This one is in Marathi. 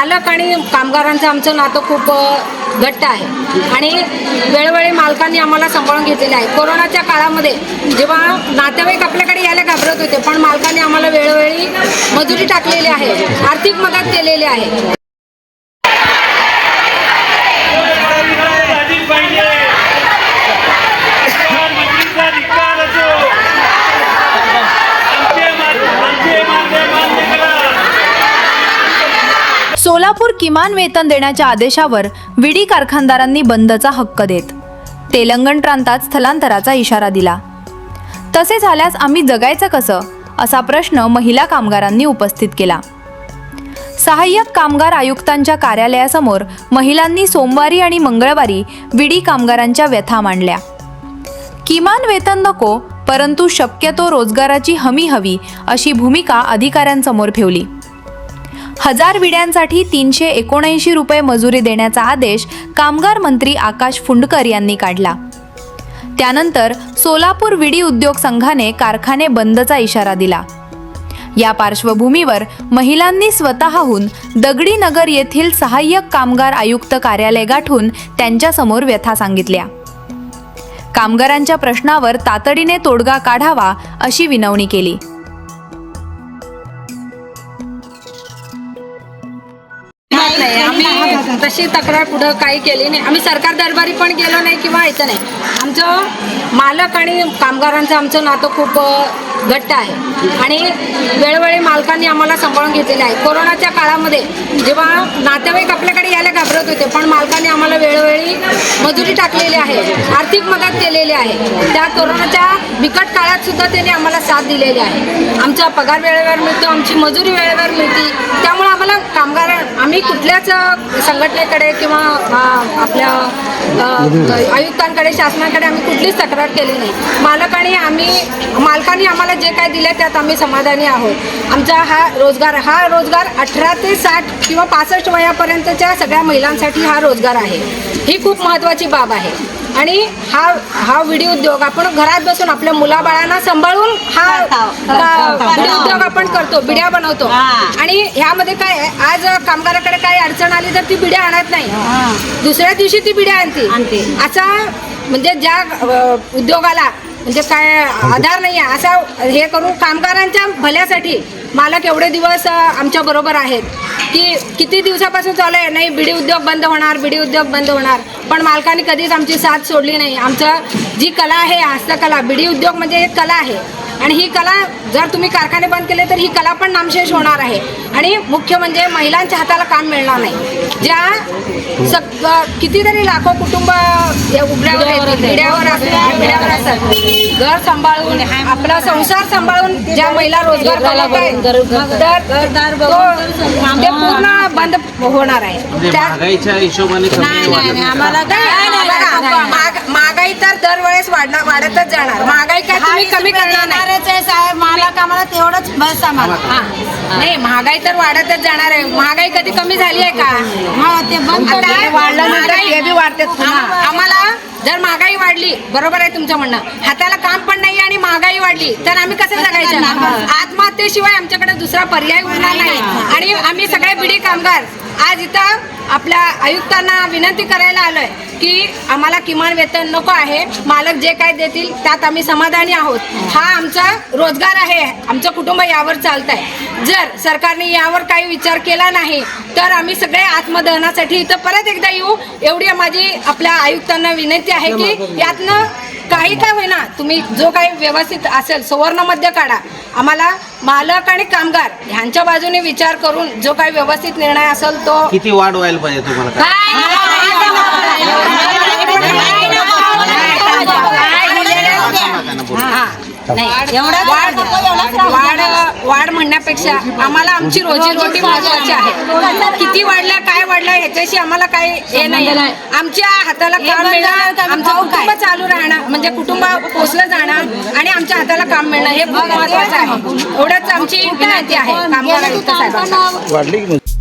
मालक आणि कामगारांचं आमचं नातं खूप घट्ट आहे आणि वेळोवेळी मालकांनी आम्हाला सांभाळून घेतलेलं आहे। कोरोनाच्या काळामध्ये जेव्हा नातेवाईक आपल्याकडे यायला घाबरत होते, पण मालकांनी आम्हाला वेळोवेळी मजुरी टाकलेली आहे, आर्थिक मदत केलेली आहे। सोलापूर किमान वेतन देण्याच्या आदेशावर विडी कारखानदारांनी बंदचा हक्क देत तेलंगण प्रांतात स्थलांतराचा इशारा दिला। तसे झाल्यास आम्ही जगायचं कसं असा प्रश्न महिला कामगारांनी उपस्थित केला। सहाय्यक कामगार आयुक्तांच्या कार्यालयासमोर महिलांनी सोमवारी आणि मंगळवारी विडी कामगारांच्या व्यथा मांडल्या। किमान वेतन नको, परंतु शक्यतो रोजगाराची हमी हवी अशी भूमिका अधिकाऱ्यांसमोर ठेवली। 1000 विड्यांसाठी 379 रुपये मजुरी देण्याचा आदेश कामगार मंत्री आकाश फुंडकर यांनी काढला। त्यानंतर सोलापूर विडी उद्योग संघाने कारखाने बंदचा इशारा दिला। या पार्श्वभूमीवर महिलांनी स्वतःहून दगडी नगर येथील सहाय्यक कामगार आयुक्त कार्यालय गाठून त्यांच्यासमोर व्यथा सांगितल्या। कामगारांच्या प्रश्नावर तातडीने तोडगा काढावा अशी विनवणी केली। आम्ही तशी तक्रार पुढे काही केली नाही, आम्ही सरकार दरबारी पण गेलो नाही किंवा यायचं नाही। आमचं मालक आणि कामगारांचं आमचं नातं खूप घट्ट आहे आणि वेळोवेळी मालकांनी आम्हाला सांभाळून घेतलेलं आहे। कोरोनाच्या काळामध्ये जेव्हा नातेवाईक आपल्याकडे यायला घाबरत होते, पण मालकांनी आम्हाला वेळोवेळी मजुरी टाकलेली आहे, आर्थिक मदत केलेली आहे। त्या कोरोनाच्या बिकट काळात सुद्धा त्यांनी आम्हाला साथ दिलेली आहे। आमचा पगार वेळेवर मिळतो, आमची मजुरी वेळेवर मिळते, त्यामुळे आम्हाला कामगार आम्ही कुठल्याच संघटनेकडे किंवा आपल्या आयुक्तांकडे शासनाकडे आम्ही कुठलीच तक्रार केली नाही। मालकांनी आम्हाला जे काय दिले त्यात आम्ही समाधानी आहोत। आमचा हा रोजगार 18 ते 60 किंवा 65 वयापर्यंतच्या सगळ्या महिलांसाठी हा रोजगार आहे। ही खूप महत्त्वाची बाब आहे आणि हा विडी उद्योग आपण घरात बसून आपल्या मुलाबाळांना सांभाळून हा विडी उद्योग आपण करतो, बिड्या बनवतो आणि ह्यामध्ये काय आज कामगाराकडे काही अडचण आली तर ती बिड्या आणत नाही, दुसऱ्या दिवशी ती बिड्या आणते। असा म्हणजे ज्या उद्योगाला म्हणजे काय आधार नाही आहे असा हे करून कामगारांच्या भल्यासाठी मालक एवढे दिवस आमच्या बरोबर आहेत की किती दिवसापासून चालू आहे, नाही बिडी उद्योग बंद होणार, बिडी उद्योग बंद होणार, पण मालकांनी कधीच आमची साथ सोडली नाही। आमचं जी कला आहे, हस्तकला, बिडी उद्योग म्हणजे एक कला आहे आणि ही कला जर तुम्ही कारखाने बंद केले तर ही कला पण नामशेष होणार आहे आणि मुख्य म्हणजे महिलांच्या हाताला काम मिळणार नाही। ज्या कितीतरी लाखो कुटुंब बिड्यावर असतात, घर सांभाळून आपला संसार सांभाळून ज्या महिला रोजगार करत आहेत ते पूर्ण बंद होणार आहे। महागाईच्या हिशोबाने महागाई तर दरवेळेस वाढतच जाणार। महागाई काय तुम्ही कमी करणार नाही साहेब, मालक आम्हाला तेवढंच बस आम्हाला नाही, महागाई तर वाढतच जाणार आहे। महागाई कधी कमी झाली आहे का? ते बंद वाढते। आम्हाला जर महागाई वाढली, बरोबर आहे तुमचं म्हणणं, हाताला काम पण नाही आणि महागाई वाढली तर आम्ही कसं जगायचं? आत्महत्येशिवाय आमच्याकडे दुसरा पर्याय उरणार नाही आणि आम्ही सगळे बिडी कामगार आज इथं आपल्या आयुक्तांना विनंती करायला आलोय की आम्हाला किमान वेतन नको आहे, मालक जे काय देतील त्यात आम्ही समाधानी आहोत। हा आमचा रोजगार आहे, आमचं कुटुंब यावर चालत आहे। जर सरकारने यावर काही विचार केला नाही तर आम्ही सगळे आत्मदहनासाठी इथं परत एकदा येऊ, एवढी माझी आपल्या आयुक्तांना विनंती आहे की यातनं काही काय होईना तुम्ही जो काही व्यवस्थित असेल सुवर्ण मध्य काढा। आम्हाला मालक आणि कामगार ह्यांच्या बाजूने विचार करून जो काही व्यवस्थित निर्णय असेल तो किती वाढ व्हायला पाहिजे तुम्हाला? वाढ म्हणण्यापेक्षा आम्हाला आमची रोजीरोटी महत्वाची आहे। किती वाढलं काय वाढलं ह्याच्याशी आम्हाला काही हे नाही, आमच्या हाताला काम मिळणं, आमचं कुटुंब चालू राहणं म्हणजे कुटुंब पोचलं जाणं आणि आमच्या हाताला काम मिळणं हे खूप महत्वाचं आहे। एवढंच आमची विनंती आहे कामगार आयुक्त साहेबांना।